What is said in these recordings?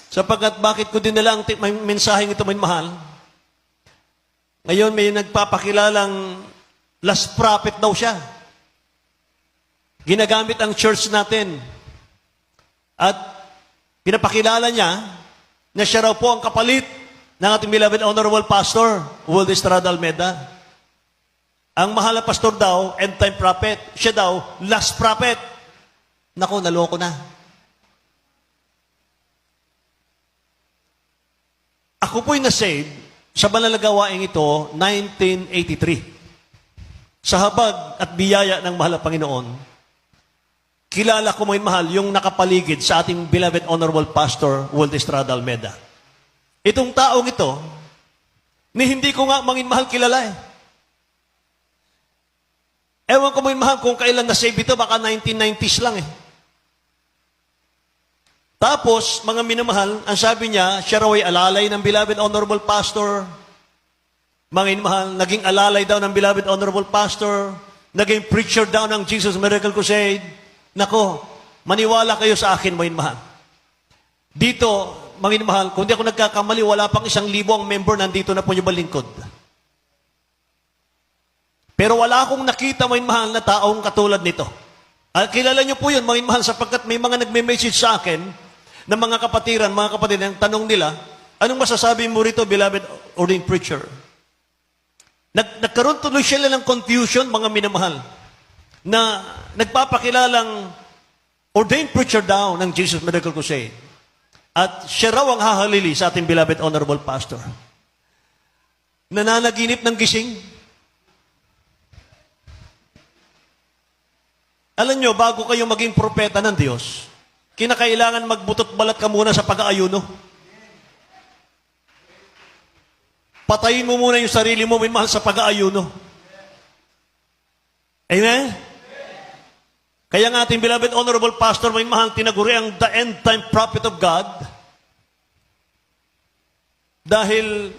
Sapagkat bakit ko dinala ang mensaheng ito, may mahal? Ngayon may nagpapakilalang last prophet daw siya. Ginagamit ang church natin. At pinapakilala niya na siya raw po ang kapalit ng ating beloved Honorable Pastor, World Estrada Almeda. Ang mahal na pastor daw, end-time prophet. Siya daw, last prophet. Naku, naloko na. Ako po'y na-save sa banal na gawaing ito, 1983. Sa habag at biyaya ng mahal na Panginoon, kilala ko may mahal yung nakapaligid sa ating beloved Honorable Pastor, World Estrada Almeda. Itong taong ito, ni hindi ko nga mangin mahal kilala eh. Ewan ko mangin mahal kung kailan na-save ito, baka 1990s lang eh. Tapos, mga minamahal, ang sabi niya, siya raw ay alalay ng beloved Honorable Pastor. Mga inmahal, naging alalay daw ng beloved Honorable Pastor. Naging preacher daw ng Jesus Miracle Crusade. Nako, maniwala kayo sa akin, mga inmahal. Dito, mga inmahal, kung di ako nagkakamali, wala pang 1,000 ang member nandito na po yung balingkod. Pero wala akong nakita, mga inmahal, na taong katulad nito. At kilala niyo po yun, mga inmahal, sapagkat may mga nagme-message sa akin, ng mga kapatid, ang tanong nila, anong masasabi mo rito, beloved ordained preacher? Nagkaroon tuloy sila ng confusion, mga minamahal, na nagpapakilalang ordained preacher daw ng Jesus Miracle Crusade. At siya raw ang hahalili sa ating beloved Honorable Pastor. Nananaginip ng gising. Alam nyo, bago kayo maging propeta ng Diyos, kinakailangan magbutot balat ka muna sa pag-aayuno. Patayin mo muna yung sarili mo, may mahal sa pag-aayuno. Amen? Kaya nga ating beloved Honorable Pastor, may mahal, tinaguri ang the end-time prophet of God. Dahil,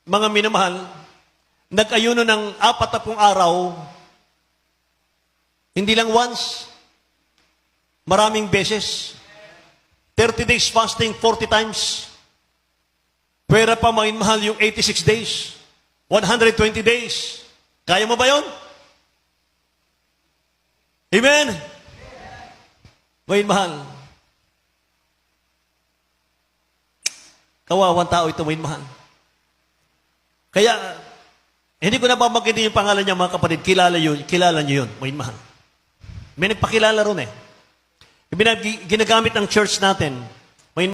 mga minamahal, nag-ayuno ng 40 araw, hindi lang once, maraming beses. 30 days fasting, 40 times. Pwera pa mahal yung 86 days. 120 days. Kaya mo ba yun? Amen? Mahal. Kawawang tao ito, mahal. Kaya, hindi ko na babanggitin yung pangalan niya, mga kapatid. Kilala niyo yun, mahal. May nagpakilala ron eh. Ginagamit ng church natin